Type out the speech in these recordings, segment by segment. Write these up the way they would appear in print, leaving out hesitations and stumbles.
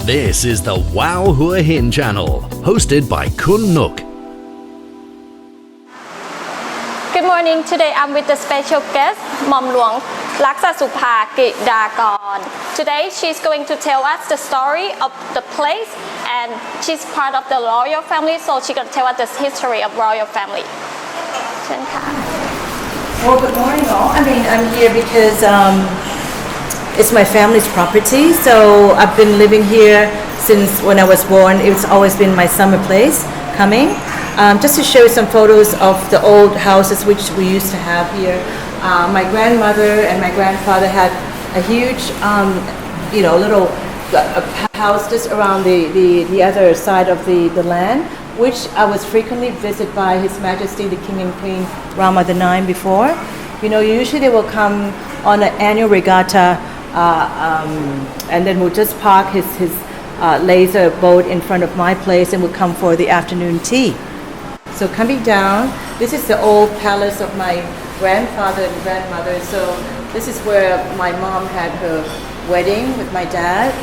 This is the Wow Hua Hin channel, hosted by Kun Nook. Good morning. Today I'm with a special guest, Mom Luang Laksasubha Kridakon. Today she's going to tell us the story of the place, and she's part of the royal family, so she's going to tell us the history of royal family. Well, good morning all. I'm here because it's my family's property, so I've been living here since when I was born. It's always been my summer place coming. Just to show you some photos of the old houses which we used to have here. My grandmother and my grandfather had a huge, little house just around the other side of the land, which I was frequently visited by His Majesty the King and Queen Rama IX before. Usually they will come on an annual regatta, and then we'll just park his laser boat in front of my place and we'll come for the afternoon tea. So coming down, this is the old palace of my grandfather and grandmother. So this is where my mom had her wedding with my dad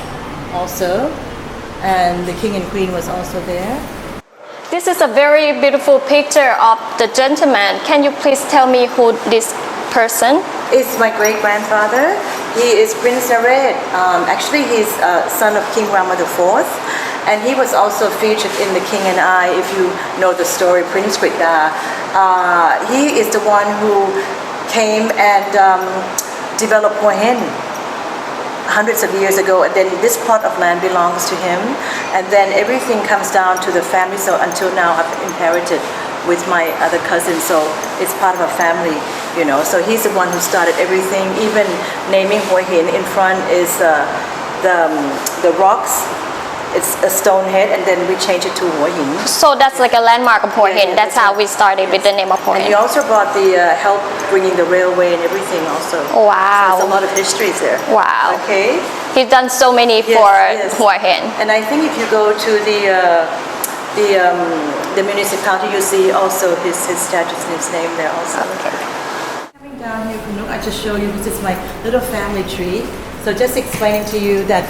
also, and the king and queen was also there. This is a very beautiful picture of the gentleman. Can you please tell me who this person? It's my great-grandfather. He is Prince Nared. Actually, he's son of King Rama IV. And he was also featured in The King and I, if you know the story, Prince Krida. He is the one who came and developed Hua Hin hundreds of years ago, and then this plot of land belongs to him, and then everything comes down to the family. So until now I've inherited with my other cousins, so it's part of a family, So he's the one who started everything. Even naming Hua Hin, in front is the rocks. It's a stone head, and then we changed it to Hua Hin. So that's like a landmark of Hua Hin. That's how we started with the name of Hua Hin. And he also brought the help bringing the railway and everything also. Wow. So there's a lot of histories there. Wow. Okay. He's done so many for Hua Hin. And I think if you go to the municipality, you see also his statues and his name there also. Okay. Coming down here, I just show you, this is my little family tree. So just explaining to you that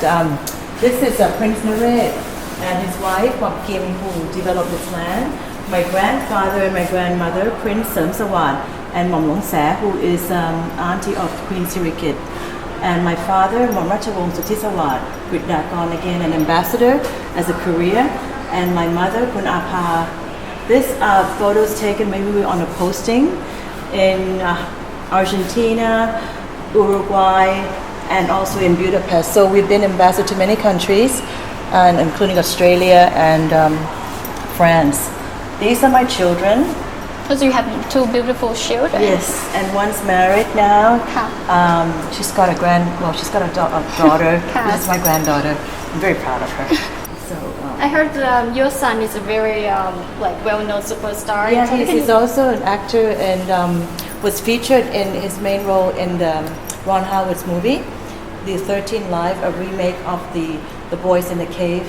this is Prince Nared and his wife, Mom Kim, who developed this land. My grandfather and my grandmother, Prince Samsawat, and Mom Long Sa, who is auntie of Queen Sirikit. And my father, Mom Ratchawong Sutisawat, Kridakon, again an ambassador as a career. And my mother, Kun Apa. This photos taken maybe we were on a posting in Argentina, Uruguay, and also in Budapest. So we've been ambassador to many countries, and including Australia and France. These are my children. So you have two beautiful children. Yes, and one's married now. She's got a daughter. This is my granddaughter. I'm very proud of her. So I heard your son is a very well-known superstar. Yeah, he's also an actor and was featured in his main role in the Ron Howard's movie, The 13 Live, a remake of the Boys in the Cave.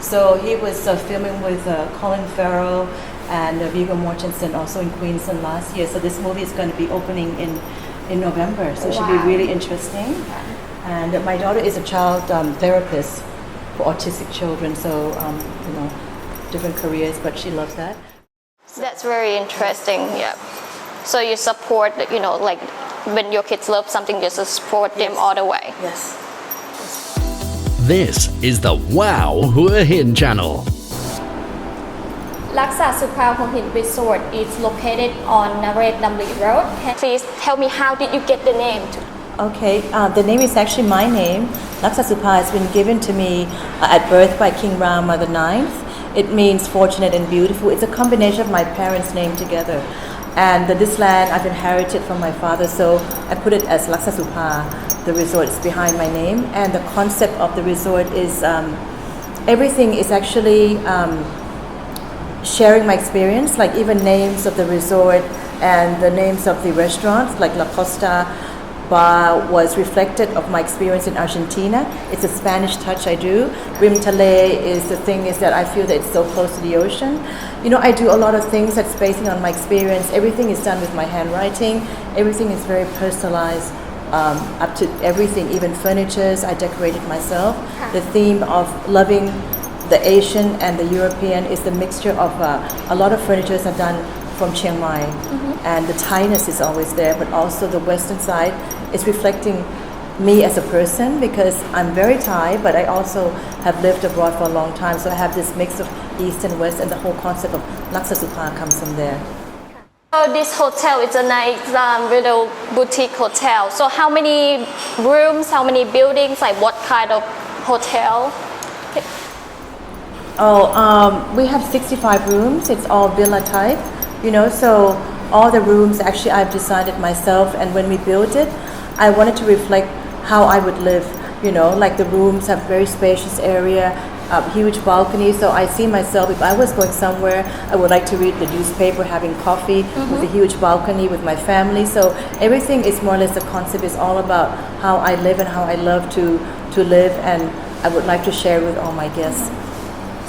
So he was filming with Colin Farrell and Viggo Mortensen also in Queensland last year. So this movie is going to be opening in November. So it should be really interesting. And my daughter is a child therapist for autistic children. So different careers, but she loves that. That's very interesting. Yeah. So you support, when your kids love something, you just support them all the way. Yes. This is the Wow Hua Hin channel. Laksasubha Resort is located on Nared Road. Please tell me, how did you get the name? Okay, the name is actually my name. Laksasubha has been given to me at birth by King Rama IX. It means fortunate and beautiful. It's a combination of my parents' name together. And this land I've inherited from my father, so I put it as Laksasubha. The resort is behind my name, and the concept of the resort is everything is actually sharing my experience, like even names of the resort and the names of the restaurants, like La Costa Bar was reflected of my experience in Argentina. It's a Spanish touch I do. Rim Tale is the thing is that I feel that it's so close to the ocean. I do a lot of things that's based on my experience. Everything is done with my handwriting. Everything is very personalized up to everything, even furnitures. I decorated myself. The theme of loving the Asian and the European is the mixture of a lot of furnitures are done from Chiang Mai, and the Thainess is always there, but also the Western side is reflecting me as a person, because I'm very Thai, but I also have lived abroad for a long time, so I have this mix of East and West, and the whole concept of Laksasubha comes from there. So this hotel is a nice little boutique hotel. So how many rooms, how many buildings, like what kind of hotel? We have 65 rooms. It's all villa type, so all the rooms actually I've designed it myself, and when we built it, I wanted to reflect how I would live, like the rooms have very spacious area, huge balcony, so I see myself, if I was going somewhere, I would like to read the newspaper, having coffee with a huge balcony with my family. So everything is more or less, the concept is all about how I live and how I love to live, and I would like to share with all my guests.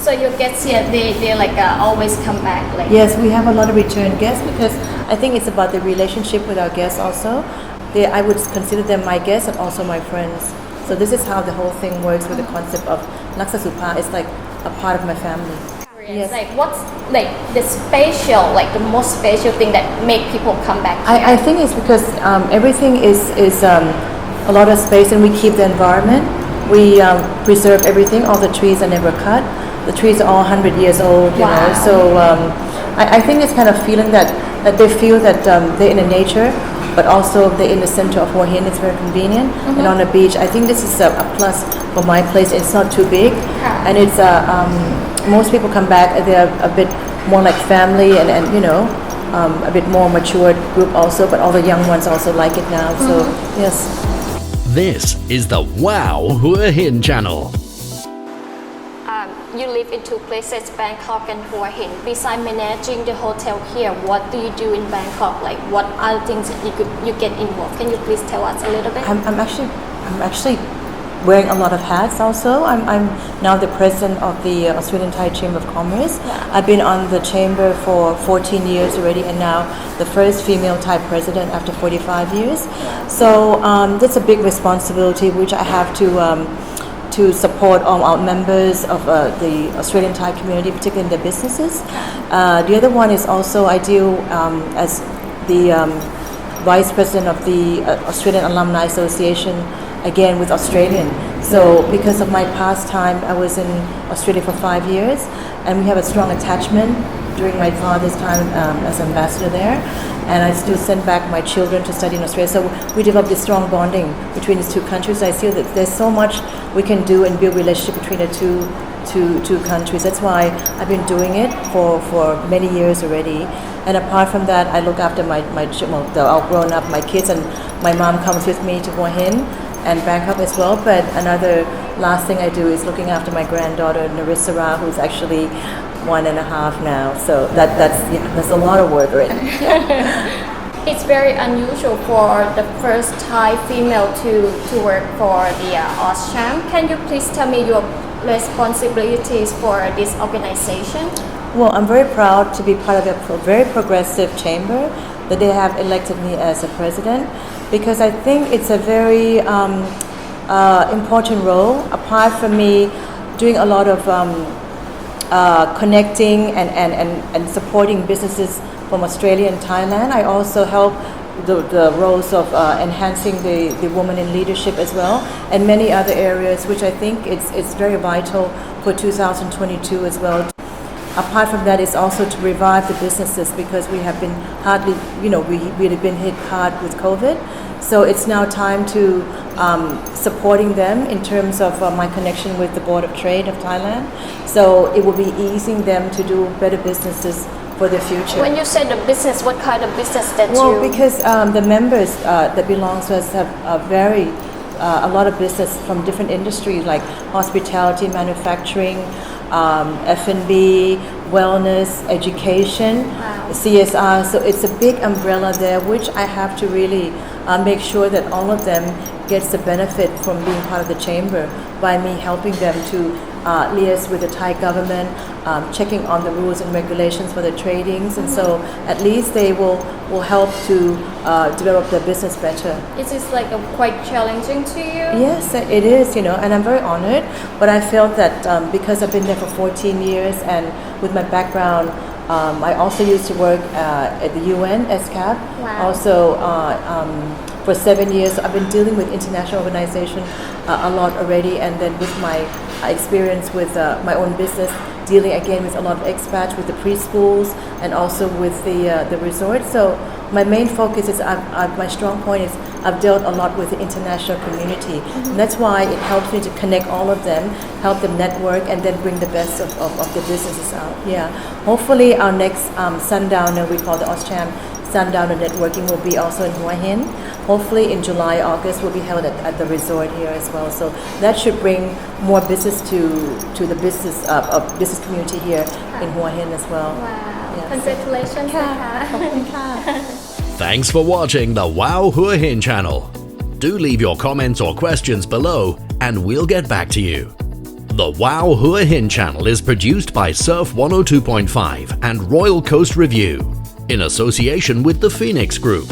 So your guests here, they like always come back? Yes, we have a lot of return guests, because I think it's about the relationship with our guests also. I would consider them my guests and also my friends. So this is how the whole thing works with the concept of Laksasubha. It's like a part of my family. Yes. Like what's like the special, like the most special thing that make people come back here? I think it's because everything is a lot of space, and we keep the environment. We preserve everything. All the trees are never cut. The trees are all 100 years old, you know. So I think it's kind of feeling that they feel that they're in the nature, but also they're in the center of Hua Hin. It's very convenient, and on the beach. I think this is a plus for my place. It's not too big, and it's most people come back. They're a bit more like family, and a bit more matured group also. But all the young ones also like it now. So yes. This is the Wow Hua Hin channel. You live in two places, Bangkok and Hua Hin. Besides managing the hotel here, what do you do in Bangkok? Like what other things you get involved? Can you please tell us a little bit? I'm actually wearing a lot of hats also. I'm now the president of the Australian Thai Chamber of Commerce. I've been on the chamber for 14 years already, and now the first female Thai president after 45 years. So that's a big responsibility which I have to support all our members of the Australian Thai community, particularly in their businesses. The other one is also I deal as the vice president of the Australian Alumni Association, again with Australian. So because of my past time, I was in Australia for 5 years, and we have a strong attachment during my father's time as ambassador there, and I still send back my children to study in Australia. So we developed this strong bonding between these two countries. I feel that there's so much we can do and build relationship between the two countries. That's why I've been doing it for many years already. And apart from that, I look after they're all grown up, my kids, and my mom comes with me to Hua Hin and Bangkok as well. But another last thing I do is looking after my granddaughter Narisara, who's actually 1.5 now. So that's a lot of work already. It's very unusual for the first Thai female to work for the AustCham. Can you please tell me your responsibilities for this organization? Well, I'm very proud to be part of a very progressive chamber that they have elected me as a president, because I think it's a very important role. Apart from me doing a lot of connecting and supporting businesses from Australia and Thailand, I also help the roles of enhancing the woman in leadership as well, and many other areas, which I think it's very vital for 2022 as well. Apart from that, it's also to revive the businesses, because we have been hardly, we've been hit hard with COVID. So it's now time to supporting them in terms of my connection with the Board of Trade of Thailand. So it will be easing them to do better businesses for the future. When you say the business, what kind of business that you? Well, because the members that belong to us have a lot of business from different industries like hospitality, manufacturing, F&B, wellness, education, CSR. So it's a big umbrella there, which I have to really make sure that all of them gets the benefit from being part of the chamber by me helping them to liaise with the Thai government, checking on the rules and regulations for the tradings, and so at least they will help to develop their business better. Is this like quite challenging to you? Yes, it is, and I'm very honored, but I felt that because I've been there for 14 years and with my background, I also used to work at the UN, SCAP, also for 7 years. I've been dealing with international organization a lot already, and then with my experience with my own business, dealing again with a lot of expats, with the preschools, and also with the resort. So my main focus is, my strong point is I've dealt a lot with the international community. And that's why it helps me to connect all of them, help them network, and then bring the best of the businesses out. Yeah. Hopefully our next sundowner, we call the AustCham Sundowner Networking, will be also in Hua Hin. Hopefully in July, August will be held at the resort here as well. So that should bring more business to the business community here in Hua Hin as well. Wow. Yes. Congratulations นะคะ Thanks for watching the Wow Hua Hin channel. Do leave your comments or questions below and we'll get back to you. The Wow Hua Hin channel is produced by Surf102.5 and Royal Coast Review in association with the Phoenix Group.